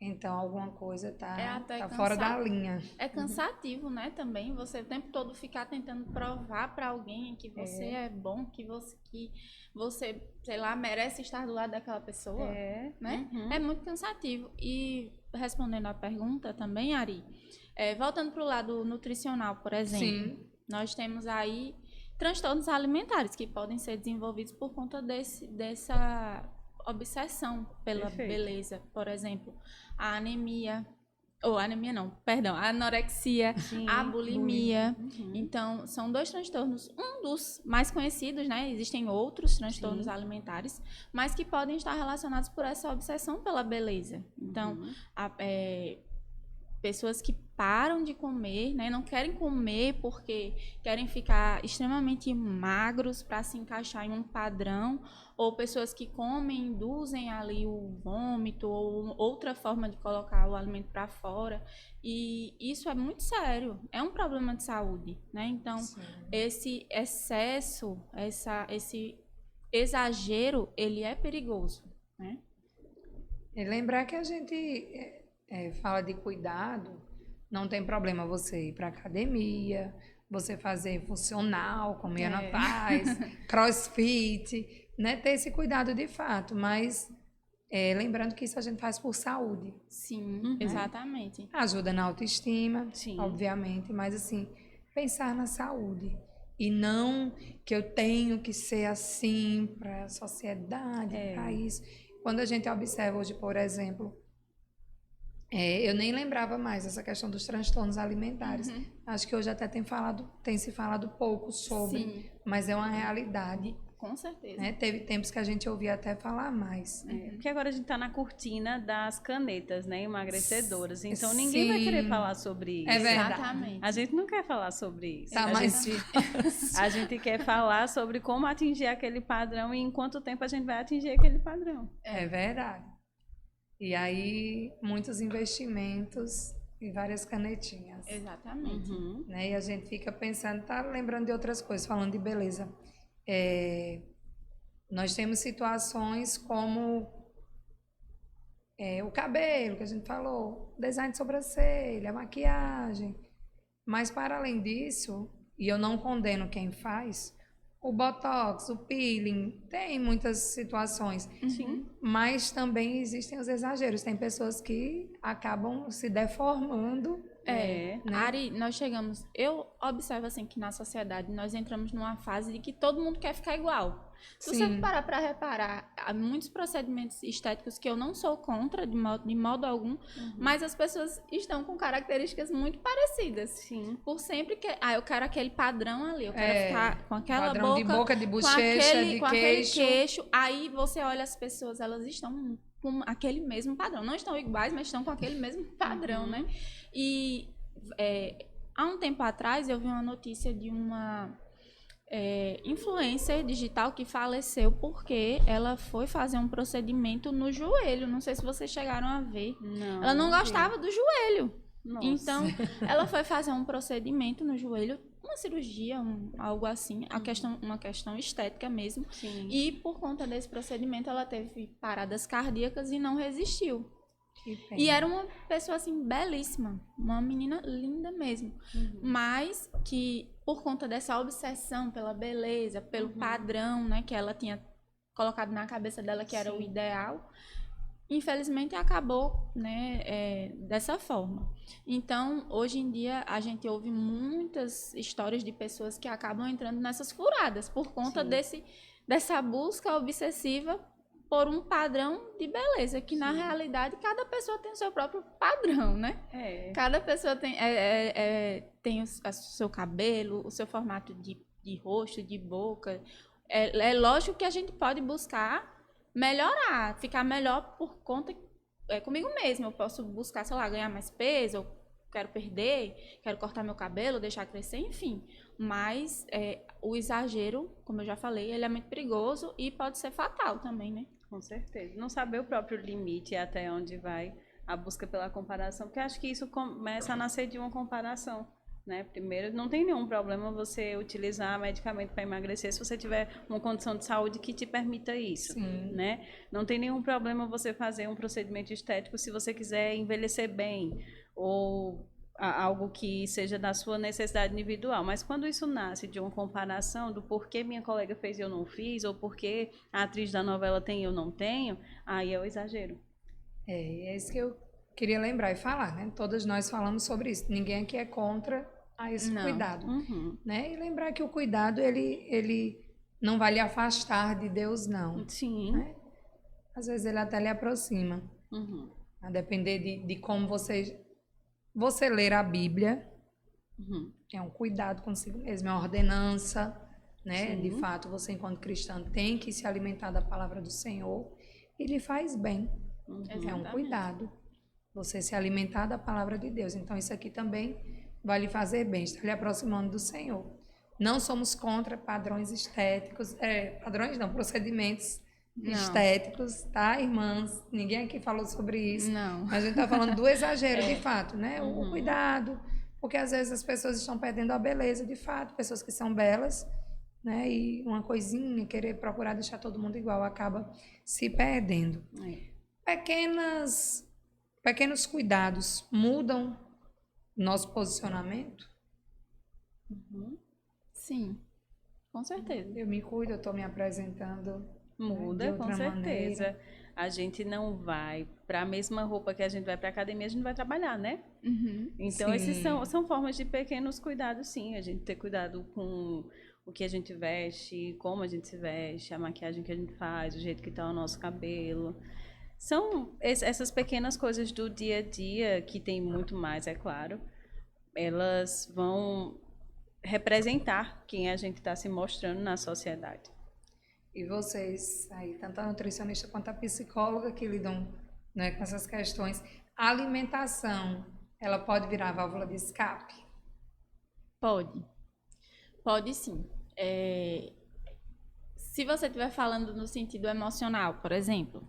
então alguma coisa está fora da linha. É cansativo, né, também, você o tempo todo ficar tentando provar para alguém que você é bom, que você, sei lá, merece estar do lado daquela pessoa, né? É muito cansativo. E respondendo à pergunta também, Ari, voltando para o lado nutricional, por exemplo, nós temos aí transtornos alimentares que podem ser desenvolvidos por conta dessa obsessão pela beleza, por exemplo, a anemia, a anorexia, a bulimia. Então, são 2 transtornos, um dos mais conhecidos, né? Existem outros transtornos alimentares, mas que podem estar relacionados por essa obsessão pela beleza. Então, pessoas que param de comer, né? Não querem comer porque querem ficar extremamente magros para se encaixar em um padrão, ou pessoas que comem, induzem ali o vômito ou outra forma de colocar o alimento para fora. E isso é muito sério, é um problema de saúde, né? Então, Sim. esse excesso, esse exagero, ele é perigoso, né? E lembrar que a gente fala de cuidado, não tem problema você ir para academia, você fazer funcional, como a Ana faz, crossfit, né? Ter esse cuidado de fato, mas lembrando que isso a gente faz por saúde. Sim, exatamente. Ajuda na autoestima, Sim. obviamente, mas assim, pensar na saúde. E não que eu tenho que ser assim para a sociedade, para isso. Quando a gente observa hoje, por exemplo, eu nem lembrava mais essa questão dos transtornos alimentares. Acho que hoje até tem se falado pouco sobre, Sim. mas é uma realidade. Com certeza. Né? Teve tempos que a gente ouvia até falar mais. Porque agora a gente está na cortina das canetas, né, emagrecedoras. Então ninguém vai querer falar sobre isso. É verdade. Exatamente. A gente não quer falar sobre isso. Tá, A gente quer falar sobre como atingir aquele padrão e em quanto tempo a gente vai atingir aquele padrão. É verdade. E aí, muitos investimentos e várias canetinhas. Exatamente. Né? E a gente fica pensando, tá lembrando de outras coisas, falando de beleza. Nós temos situações como o cabelo, que a gente falou, design de sobrancelha, maquiagem. Mas, para além disso, e eu não condeno quem faz, o botox, o peeling, tem muitas situações. Sim. Mas também existem os exageros. Tem pessoas que acabam se deformando. Né? Ari, eu observo assim que na sociedade nós entramos numa fase de que todo mundo quer ficar igual. Se você parar para reparar, há muitos procedimentos estéticos que eu não sou contra de modo algum, mas as pessoas estão com características muito parecidas. Sim. Por sempre que eu quero aquele padrão ali, eu quero ficar com aquela padrão de boca, de bochecha, de com aquele queixo. queixo. Aí você olha as pessoas, elas estão com aquele mesmo padrão. Não estão iguais, mas estão com aquele mesmo padrão, né? E há um tempo atrás eu vi uma notícia de uma influencer digital que faleceu porque ela foi fazer um procedimento no joelho. Não sei se vocês chegaram a ver. Não, ela não gostava do joelho. Nossa. Então, ela foi fazer um procedimento no joelho, uma cirurgia, algo assim, uma questão estética mesmo. Sim. E por conta desse procedimento, ela teve paradas cardíacas e não resistiu. E era uma pessoa, assim, belíssima. Uma menina linda mesmo. Mas que, por conta dessa obsessão pela beleza, pelo padrão, né, que ela tinha colocado na cabeça dela que era o ideal, infelizmente acabou, né, dessa forma. Então, hoje em dia, a gente ouve muitas histórias de pessoas que acabam entrando nessas furadas por conta dessa busca obsessiva por um padrão de beleza, que na realidade cada pessoa tem o seu próprio padrão, né? Cada pessoa tem o seu cabelo, o seu formato de rosto, de boca. É lógico que a gente pode buscar melhorar, ficar melhor por conta comigo mesma. Eu posso buscar, sei lá, ganhar mais peso, eu quero perder, quero cortar meu cabelo, deixar crescer, enfim. Mas o exagero, como eu já falei, ele é muito perigoso e pode ser fatal também, né? Com certeza. Não saber o próprio limite até onde vai a busca pela comparação, porque acho que isso começa a nascer de uma comparação, né? Primeiro, não tem nenhum problema você utilizar medicamento para emagrecer se você tiver uma condição de saúde que te permita isso, né? Não tem nenhum problema você fazer um procedimento estético se você quiser envelhecer bem ou algo que seja da sua necessidade individual, mas quando isso nasce de uma comparação do porquê minha colega fez e eu não fiz, ou porquê a atriz da novela tem e eu não tenho, aí é o exagero. É isso que eu queria lembrar e falar, né? Todas nós falamos sobre isso, ninguém aqui é contra esse cuidado, né? E lembrar que o cuidado, ele não vai lhe afastar de Deus, não. Sim. Né? Às vezes ele até lhe aproxima, a depender de como você ler a Bíblia, é um cuidado consigo mesmo, é uma ordenança, né? De fato, você enquanto cristão tem que se alimentar da palavra do Senhor e lhe faz bem. É um cuidado. Você se alimentar da palavra de Deus. Então, isso aqui também vai lhe fazer bem, está lhe aproximando do Senhor. Não somos contra padrões estéticos, padrões não, procedimentos estéticos, tá, irmãs? Ninguém aqui falou sobre isso. Não. Mas a gente está falando do exagero, de fato, né? O cuidado, porque às vezes as pessoas estão perdendo a beleza, de fato, pessoas que são belas, né? E uma coisinha, querer procurar deixar todo mundo igual, acaba se perdendo. Pequenos cuidados mudam nosso posicionamento? Sim, com certeza. Eu me cuido, eu estou me apresentando, né, de Muda, outra com certeza. maneira. A gente não vai para a mesma roupa que a gente vai para academia, a gente vai trabalhar, né? Então, Sim. esses são formas de pequenos cuidados, sim. A gente ter cuidado com o que a gente veste, como a gente se veste, a maquiagem que a gente faz, o jeito que está o nosso cabelo. São essas pequenas coisas do dia a dia, que tem muito mais, é claro. Elas vão representar quem a gente está se mostrando na sociedade. E vocês, aí, tanto a nutricionista quanto a psicóloga que lidam, né, com essas questões, a alimentação, ela pode virar válvula de escape? Pode sim. Se você estiver falando no sentido emocional, por exemplo,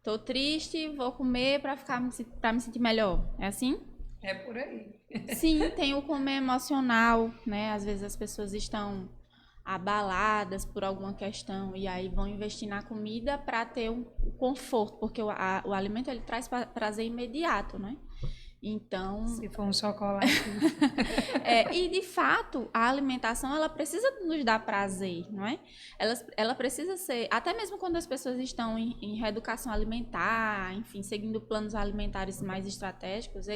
tô triste, vou comer para me sentir melhor. É assim? É por aí. Sim, tem o comer emocional, né? Às vezes as pessoas estão abaladas por alguma questão e aí vão investir na comida para ter o conforto, porque o alimento ele traz prazer imediato, né? Então, Se for um chocolate. e de fato, a alimentação ela precisa nos dar prazer, não é? Ela precisa ser, até mesmo quando as pessoas estão em reeducação alimentar, enfim, seguindo planos alimentares mais estratégicos,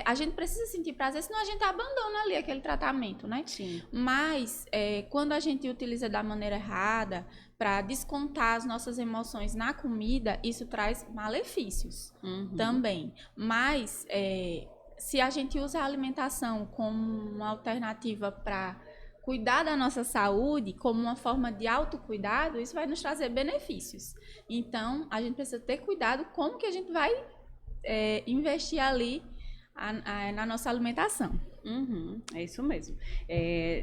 a gente precisa sentir prazer, senão a gente abandona ali aquele tratamento, né? Sim. Mas quando a gente utiliza da maneira errada, para descontar as nossas emoções na comida, isso traz malefícios também. Mas se a gente usa a alimentação como uma alternativa para cuidar da nossa saúde, como uma forma de autocuidado, isso vai nos trazer benefícios. Então, a gente precisa ter cuidado como que a gente vai investir ali na nossa alimentação. É isso mesmo.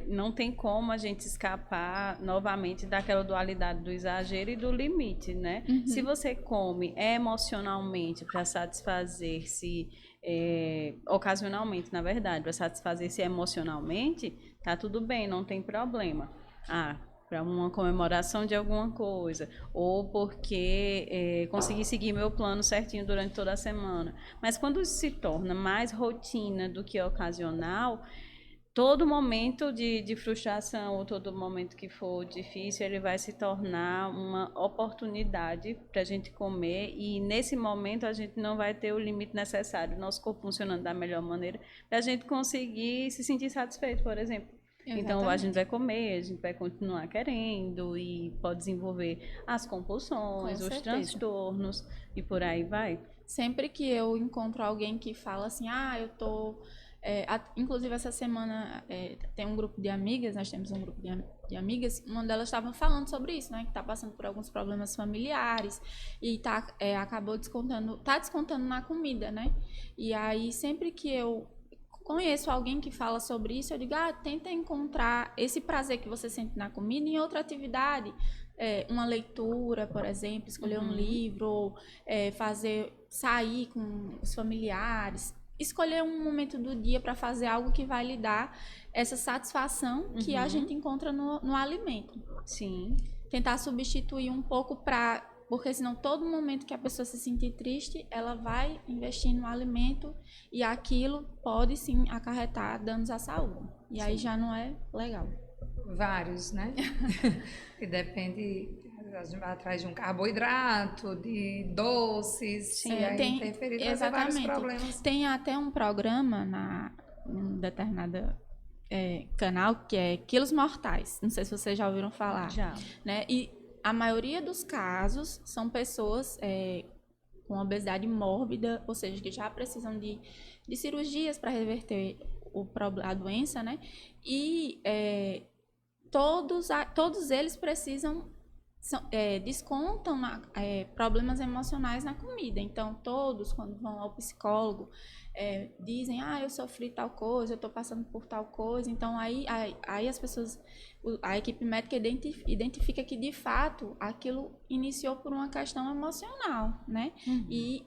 Não tem como a gente escapar novamente daquela dualidade do exagero e do limite, né? Se você come emocionalmente para satisfazer-se, ocasionalmente, na verdade, para satisfazer-se emocionalmente, tá tudo bem, não tem problema. Para uma comemoração de alguma coisa, ou porque consegui seguir meu plano certinho durante toda a semana. Mas quando isso se torna mais rotina do que ocasional, todo momento de frustração ou todo momento que for difícil, ele vai se tornar uma oportunidade para a gente comer, e nesse momento a gente não vai ter o limite necessário, nosso corpo funcionando da melhor maneira, para a gente conseguir se sentir satisfeito, por exemplo. Exatamente. Então, a gente vai comer, a gente vai continuar querendo e pode desenvolver as compulsões, os transtornos e por aí vai. Sempre que eu encontro alguém que fala assim, eu tô... inclusive, essa semana tem um grupo de amigas, nós temos um grupo de amigas, uma delas estava falando sobre isso, né? Que está passando por alguns problemas familiares e acabou descontando na comida, né? E aí, sempre que eu conheço alguém que fala sobre isso, eu digo, tenta encontrar esse prazer que você sente na comida em outra atividade. Uma leitura, por exemplo, escolher um livro, ou sair com os familiares, escolher um momento do dia para fazer algo que vai lhe dar essa satisfação que a gente encontra no alimento. Sim. Tentar substituir um pouco porque senão todo momento que a pessoa se sentir triste, ela vai investir no alimento e aquilo pode sim acarretar danos à saúde. E aí já não é legal. Vários, né? E depende, a gente vai atrás de um carboidrato, de doces, Sim, e aí interferir, vai ter vários problemas. Tem até um programa em determinada canal que é Quilos Mortais. Não sei se vocês já ouviram falar. Já. Né? E a maioria dos casos são pessoas com obesidade mórbida, ou seja, que já precisam de cirurgias para reverter a doença, né? E todos eles precisam descontam problemas emocionais na comida. Então, todos, quando vão ao psicólogo, dizem, eu sofri tal coisa, eu estou passando por tal coisa. Então, aí as pessoas, a equipe médica identifica que, de fato, aquilo iniciou por uma questão emocional, né? Uhum. E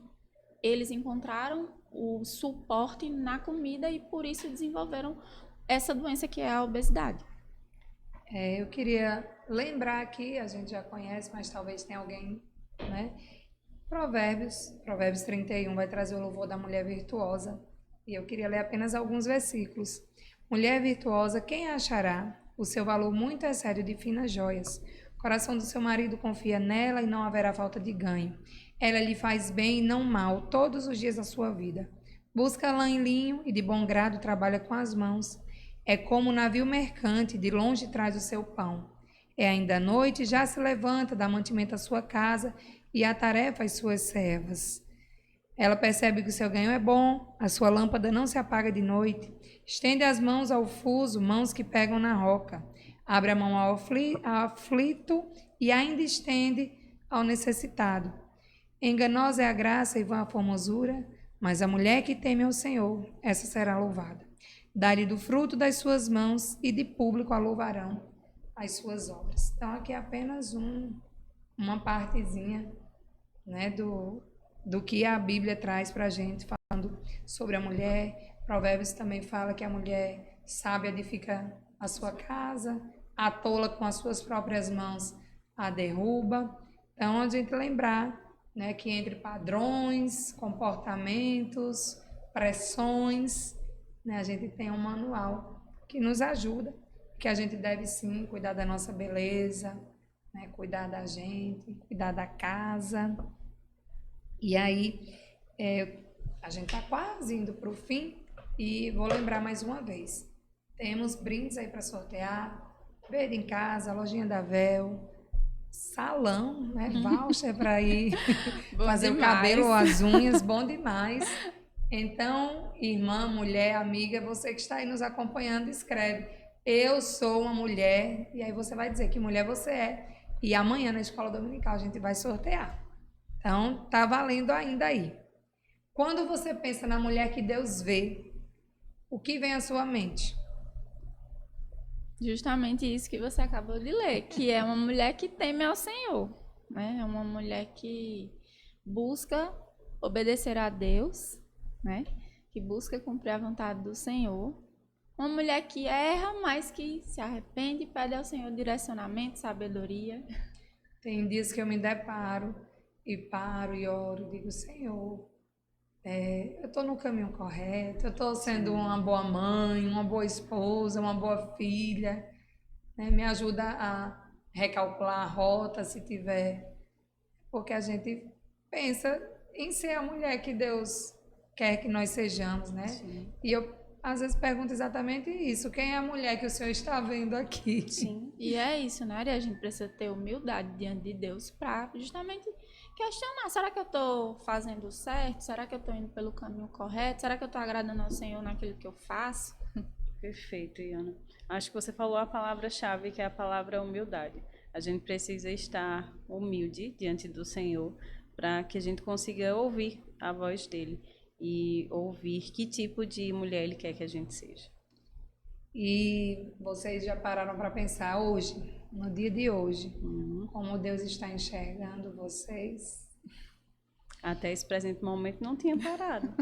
eles encontraram o suporte na comida e, por isso, desenvolveram essa doença que é a obesidade. Eu queria lembrar aqui, a gente já conhece, mas talvez tenha alguém, né? Provérbios 31 vai trazer o louvor da mulher virtuosa. E eu queria ler apenas alguns versículos. Mulher virtuosa, quem a achará? O seu valor muito excede de finas joias. O coração do seu marido confia nela e não haverá falta de ganho. Ela lhe faz bem e não mal todos os dias da sua vida. Busca lã e linho e de bom grado trabalha com as mãos. É como um navio mercante, de longe traz o seu pão. É ainda noite, já se levanta, dá mantimento à sua casa e a tarefa às suas servas. Ela percebe que o seu ganho é bom, a sua lâmpada não se apaga de noite. Estende as mãos ao fuso, mãos que pegam na roca. Abre a mão ao aflito e ainda estende ao necessitado. Enganosa é a graça e vã a formosura, mas a mulher que teme ao Senhor, essa será louvada. Dá-lhe do fruto das suas mãos e de público a louvarão as suas obras. Então, aqui é apenas uma partezinha, né, do que a Bíblia traz para a gente, falando sobre a mulher. Provérbios também fala que a mulher sábia edifica a sua casa, a tola com as suas próprias mãos a derruba. Então, a gente lembrar, né, que entre padrões, comportamentos, pressões, né, a gente tem um manual que nos ajuda, que a gente deve sim cuidar da nossa beleza, né, cuidar da gente, cuidar da casa. E aí, a gente está quase indo para o fim e vou lembrar mais uma vez. Temos brindes aí para sortear, verde em casa, lojinha da Véu, salão, né, voucher para ir fazer demais. o cabelo ou as unhas, bom demais. Então, irmã, mulher, amiga, você que está aí nos acompanhando, escreve: eu sou uma mulher, e aí você vai dizer que mulher você é. E amanhã na escola dominical a gente vai sortear. Então, tá valendo ainda aí. Quando você pensa na mulher que Deus vê, o que vem à sua mente? Justamente isso que você acabou de ler, que é uma mulher que teme ao Senhor, né? É uma mulher que busca obedecer a Deus, né? Que busca cumprir a vontade do Senhor. Uma mulher que erra, mas que se arrepende e pede ao Senhor direcionamento, sabedoria. Tem dias que eu me deparo e paro e oro, digo: Senhor, eu estou no caminho correto, eu estou sendo uma boa mãe, uma boa esposa, uma boa filha, né? Me ajuda a recalcular a rota, se tiver, porque a gente pensa em ser a mulher que Deus quer que nós sejamos, né? Sim. E eu às vezes pergunto exatamente isso: quem é a mulher que o Senhor está vendo aqui? Sim. E é isso, né? A gente precisa ter humildade diante de Deus para justamente questionar: será que eu estou fazendo certo? Será que eu estou indo pelo caminho correto? Será que eu estou agradando ao Senhor naquilo que eu faço? Perfeito, Iana. Acho que você falou a palavra-chave, que é a palavra humildade. A gente precisa estar humilde diante do Senhor para que a gente consiga ouvir a voz dele e ouvir que tipo de mulher ele quer que a gente seja. E vocês já pararam para pensar hoje, no dia de hoje, como Deus está enxergando vocês? Até esse presente momento não tinha parado.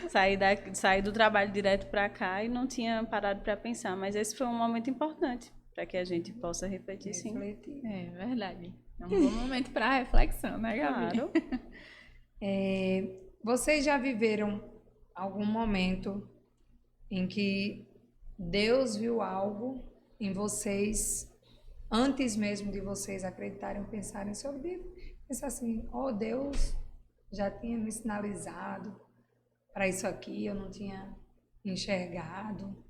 Saí do trabalho direto para cá e não tinha parado para pensar, mas esse foi um momento importante para que a gente possa refletir, sim. Refletir. É verdade. É um bom momento para reflexão, né, Gabi? Claro. Vocês já viveram algum momento em que Deus viu algo em vocês, antes mesmo de vocês acreditarem ou pensarem sobre isso? Pensar assim: oh, Deus já tinha me sinalizado para isso aqui, eu não tinha enxergado.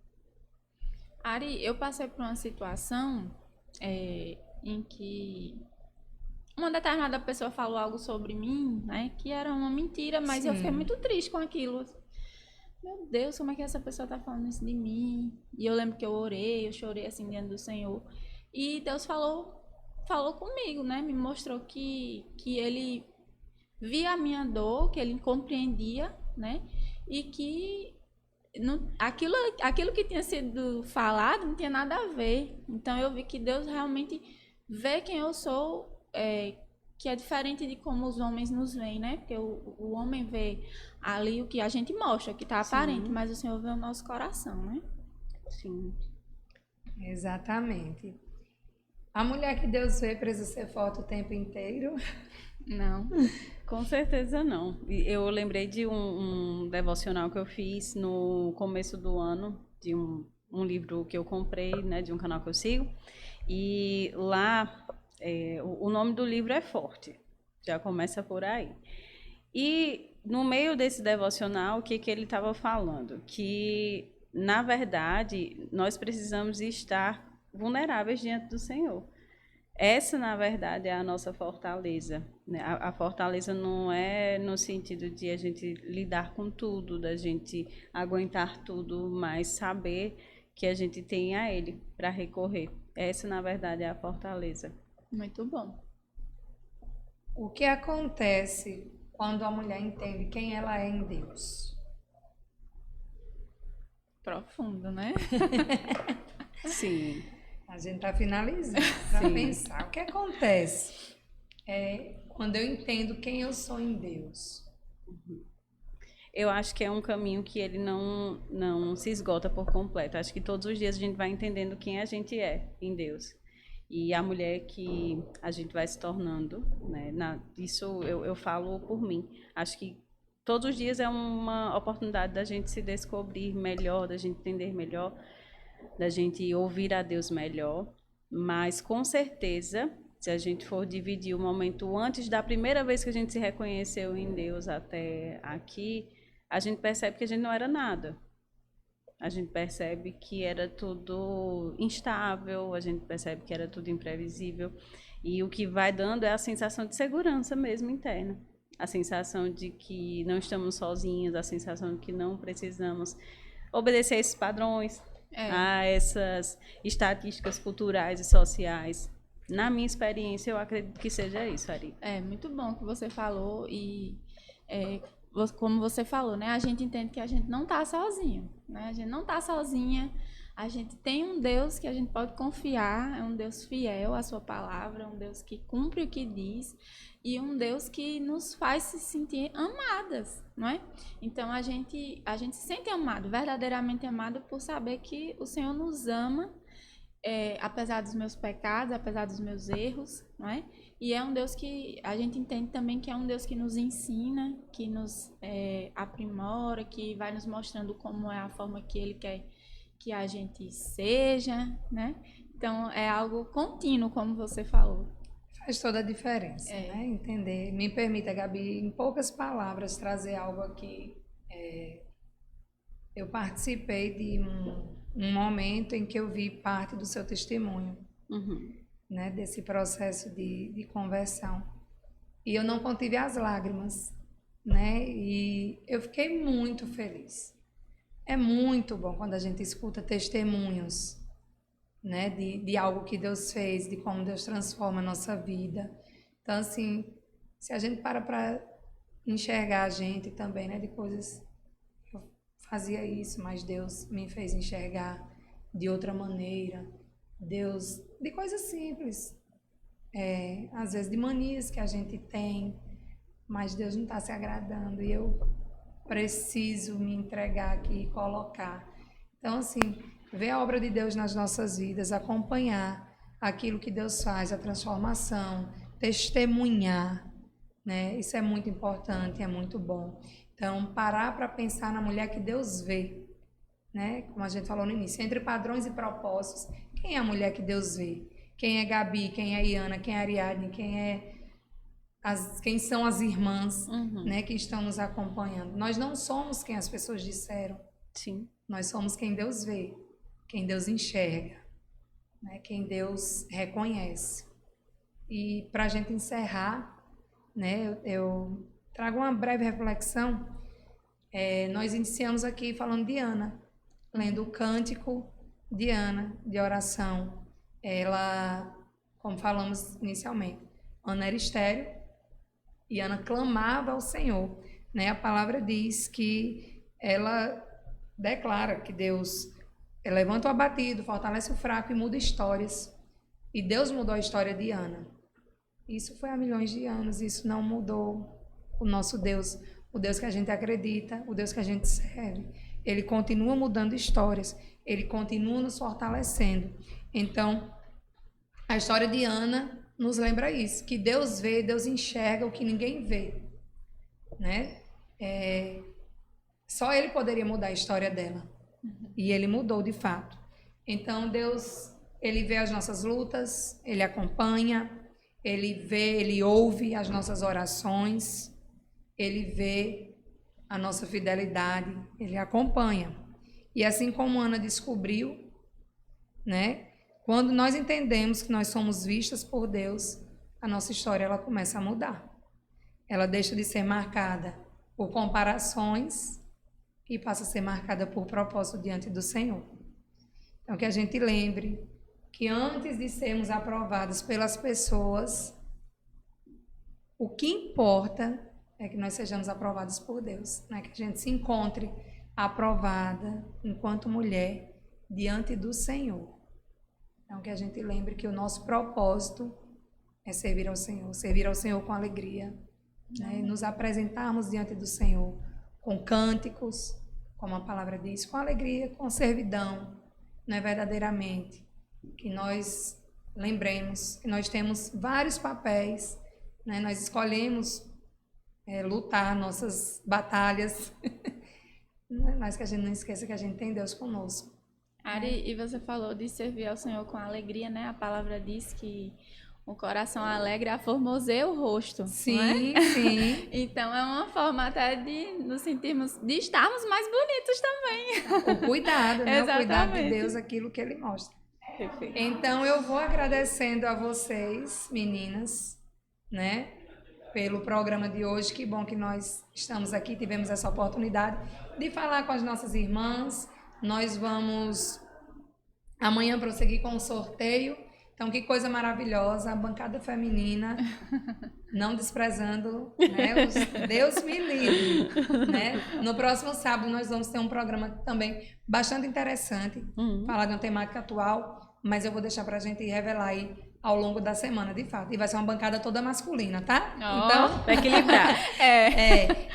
Ari, eu passei por uma situação em que uma determinada pessoa falou algo sobre mim, né, que era uma mentira, mas eu fiquei muito triste com aquilo. Meu Deus, como é que essa pessoa tá falando isso de mim? E eu lembro que eu chorei assim diante do Senhor. E Deus falou falou comigo, né? Me mostrou que ele via a minha dor, que ele compreendia, né? E que aquilo que tinha sido falado não tinha nada a ver. Então eu vi que Deus realmente vê quem eu sou, que é diferente de como os homens nos veem, né? Porque o homem vê ali o que a gente mostra, que está aparente, mas o Senhor vê o nosso coração, né? Sim. Exatamente. A mulher que Deus vê precisa ser forte o tempo inteiro. Não. Com certeza não. E eu lembrei de um devocional que eu fiz no começo do ano, de um livro que eu comprei, né, de um canal que eu sigo. E lá, o nome do livro é Forte. Já começa por aí. E no meio desse devocional, o que ele estava falando? Que, na verdade, nós precisamos estar vulneráveis diante do Senhor. Essa, na verdade, é a nossa fortaleza, né? A fortaleza não é no sentido de a gente lidar com tudo, da gente aguentar tudo, mas saber que a gente tem a Ele para recorrer. Essa, na verdade, é a fortaleza. Muito bom. O que acontece quando a mulher entende quem ela é em Deus? Profundo, né? Sim. A gente está finalizando para Sim. pensar. O que acontece quando eu entendo quem eu sou em Deus? Eu acho que é um caminho que ele não se esgota por completo. Acho que todos os dias a gente vai entendendo quem a gente é em Deus. E a mulher que a gente vai se tornando, né? Isso eu falo por mim. Acho que todos os dias é uma oportunidade da gente se descobrir melhor, da gente entender melhor, da gente ouvir a Deus melhor. Mas, com certeza, se a gente for dividir o momento antes da primeira vez que a gente se reconheceu em Deus até aqui, a gente percebe que a gente não era nada. A gente percebe que era tudo instável, a gente percebe que era tudo imprevisível. E o que vai dando é a sensação de segurança mesmo interna. A sensação de que não estamos sozinhos, a sensação de que não precisamos obedecer a esses padrões, a essas estatísticas culturais e sociais. Na minha experiência, eu acredito que seja isso, Ari. É muito bom que você falou e como você falou, né? A gente entende que a gente não está sozinho, né? A gente não está sozinha. A gente tem um Deus que a gente pode confiar, é um Deus fiel à sua palavra, um Deus que cumpre o que diz e um Deus que nos faz se sentir amadas, não é? Então a gente se sente amado, verdadeiramente amado por saber que o Senhor nos ama, apesar dos meus pecados, apesar dos meus erros, não é? E é um Deus que a gente entende também que é um Deus que nos ensina, que nos aprimora, que vai nos mostrando como é a forma que Ele quer que a gente seja, né? Então, é algo contínuo, como você falou. Faz toda a diferença, né? Entender. Me permita, Gabi, em poucas palavras, trazer algo aqui. Eu participei de um momento em que eu vi parte do seu testemunho, né? Desse processo de conversão. E eu não contive as lágrimas, né? E eu fiquei muito feliz. É muito bom quando a gente escuta testemunhos, né, de algo que Deus fez, de como Deus transforma a nossa vida. Então, assim, se a gente para enxergar a gente também, né, de coisas... Eu fazia isso, mas Deus me fez enxergar de outra maneira. Deus... De coisas simples. Às vezes de manias que a gente tem, mas Deus não está se agradando. E eu preciso me entregar aqui e colocar. Então, assim, ver a obra de Deus nas nossas vidas, acompanhar aquilo que Deus faz, a transformação, testemunhar, né? Isso é muito importante, é muito bom. Então, parar para pensar na mulher que Deus vê, né? Como a gente falou no início, entre padrões e propósitos, quem é a mulher que Deus vê? Quem é Gabi, quem é Iana, quem é Ariadne, quem são as irmãs, né, que estão nos acompanhando. Nós não somos quem as pessoas disseram. Sim. Nós somos quem Deus vê, quem Deus enxerga, né, quem Deus reconhece. E para a gente encerrar, né, eu trago uma breve reflexão. Nós iniciamos aqui falando de Ana, lendo o cântico de Ana, de oração. Ela como falamos inicialmente. Ana era estéril e Ana clamava ao Senhor, né? A palavra diz que ela declara que Deus levanta o abatido, fortalece o fraco e muda histórias. E Deus mudou a história de Ana. Isso foi há milhões de anos, isso não mudou o nosso Deus, o Deus que a gente acredita, o Deus que a gente serve. Ele continua mudando histórias, ele continua nos fortalecendo. Então, a história de Ana nos lembra isso, que Deus vê, Deus enxerga o que ninguém vê, né? Só ele poderia mudar a história dela. E ele mudou de fato. Então, Deus, ele vê as nossas lutas, ele acompanha, ele vê, ele ouve as nossas orações, ele vê a nossa fidelidade, ele acompanha. E assim como Ana descobriu, né? Quando nós entendemos que nós somos vistas por Deus, a nossa história ela começa a mudar. Ela deixa de ser marcada por comparações e passa a ser marcada por propósito diante do Senhor. Então, que a gente lembre que antes de sermos aprovados pelas pessoas, o que importa é que nós sejamos aprovados por Deus, né? Que a gente se encontre aprovada enquanto mulher diante do Senhor. Então, que a gente lembre que o nosso propósito é servir ao Senhor com alegria, né? Nos apresentarmos diante do Senhor com cânticos, como a palavra diz, com alegria, com servidão, né? Verdadeiramente. Que nós lembremos que nós temos vários papéis, né? Nós escolhemos lutar nossas batalhas, mas que a gente não esqueça que a gente tem Deus conosco. Ari, e você falou de servir ao Senhor com alegria, né? A palavra diz que o coração alegre aformoseia o rosto. Sim, não é? sim. Então é uma forma até de nos sentirmos, de estarmos mais bonitos também. O cuidado, né? Exatamente. O cuidado de Deus, aquilo que Ele mostra. Perfeito. Então, eu vou agradecendo a vocês, meninas, né? Pelo programa de hoje. Que bom que nós estamos aqui, tivemos essa oportunidade de falar com as nossas irmãs. Nós vamos amanhã prosseguir com o sorteio. Então, que coisa maravilhosa, a bancada feminina, não desprezando, né? Deus me livre, né? No próximo sábado nós vamos ter um programa também bastante interessante, falar de uma temática atual, mas eu vou deixar pra gente revelar aí ao longo da semana, de fato. E vai ser uma bancada toda masculina, tá? Então, pra equilibrar.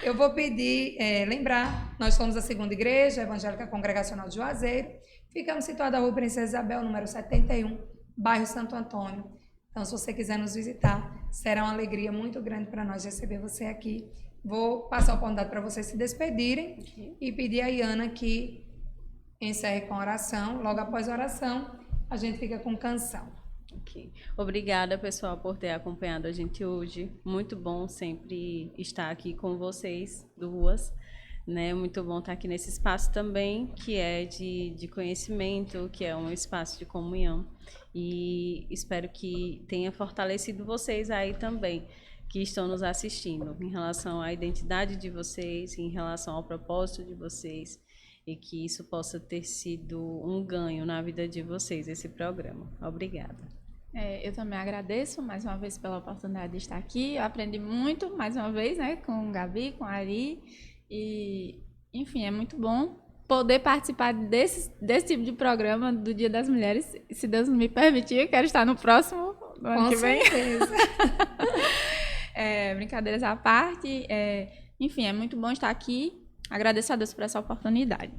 Eu vou pedir, lembrar, nós somos a Segunda Igreja Evangélica Congregacional de Juazeiro, ficamos situados na Rua Princesa Isabel, número 71, bairro Santo Antônio. Então, se você quiser nos visitar, será uma alegria muito grande para nós receber você aqui. Vou passar a oportunidade para vocês se despedirem e pedir a Iana que encerre com oração. Logo após a oração, a gente fica com canção. Okay. Obrigada, pessoal, por ter acompanhado a gente hoje. Muito bom sempre estar aqui com vocês duas, né? Muito bom estar aqui nesse espaço também, que é de conhecimento, que é um espaço de comunhão. E espero que tenha fortalecido vocês aí também, que estão nos assistindo, em relação à identidade de vocês, em relação ao propósito de vocês, e que isso possa ter sido um ganho na vida de vocês, esse programa. Obrigada. Eu também agradeço mais uma vez pela oportunidade de estar aqui. Eu aprendi muito, mais uma vez, né, com Gabi, com Ari. E, enfim, é muito bom poder participar desse tipo de programa do Dia das Mulheres. Se Deus me permitir, eu quero estar no próximo, no ano que vem. Com certeza. Brincadeiras à parte. Enfim, é muito bom estar aqui. Agradeço a Deus por essa oportunidade.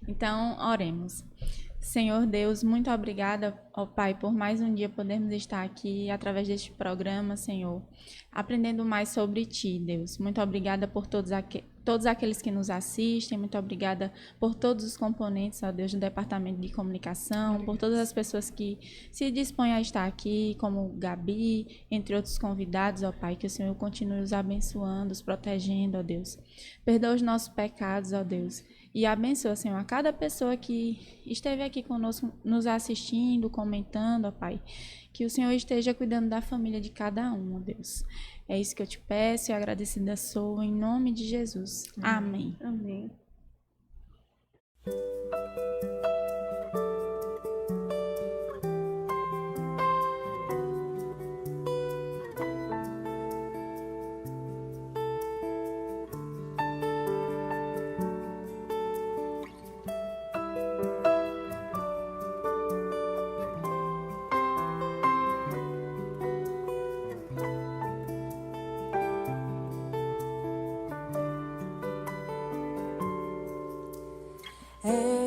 Então, oremos. Senhor Deus, muito obrigada, ó Pai, por mais um dia podermos estar aqui através deste programa, Senhor, aprendendo mais sobre Ti, Deus. Muito obrigada por todos aqueles que nos assistem, muito obrigada por todos os componentes, ó Deus, do Departamento de Comunicação, por todas as pessoas que se dispõem a estar aqui, como Gabi, entre outros convidados, ó Pai, que o Senhor continue os abençoando, os protegendo, ó Deus. Perdoa os nossos pecados, ó Deus. E abençoa, Senhor, a cada pessoa que esteve aqui conosco, nos assistindo, comentando, ó Pai. Que o Senhor esteja cuidando da família de cada um, ó Deus. É isso que eu te peço e agradecida sou, em nome de Jesus. Amém. Amém.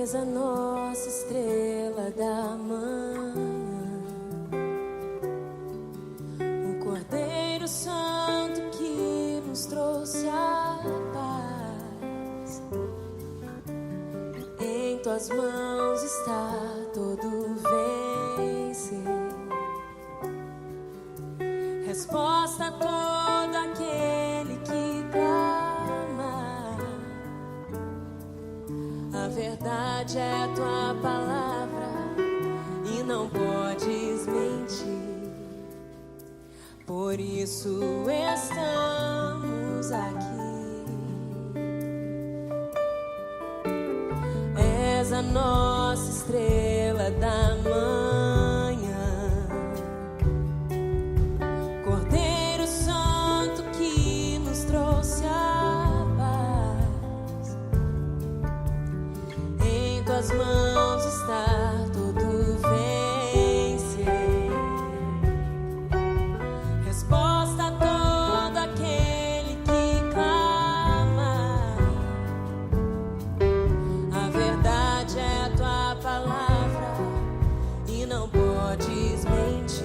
És a nossa estrela da manhã, o Cordeiro Santo que nos trouxe a paz. Em tuas mãos está todo vencer, resposta a todo aquele que clama. A verdade é a tua palavra e não podes mentir. Por isso estamos aqui. És a nossa estrela da manhã, Cordeiro Santo que nos trouxe a paz. Em tuas mãos está todo vencer, resposta a todo aquele que clama. A verdade é a tua palavra e não podes mentir.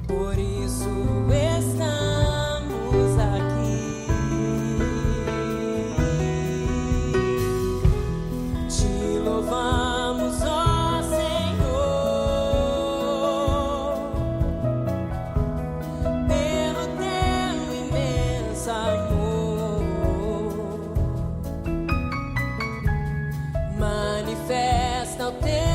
Por isso estamos aqui. Te louvamos, ó Senhor, pelo teu imenso amor. Manifesta o teu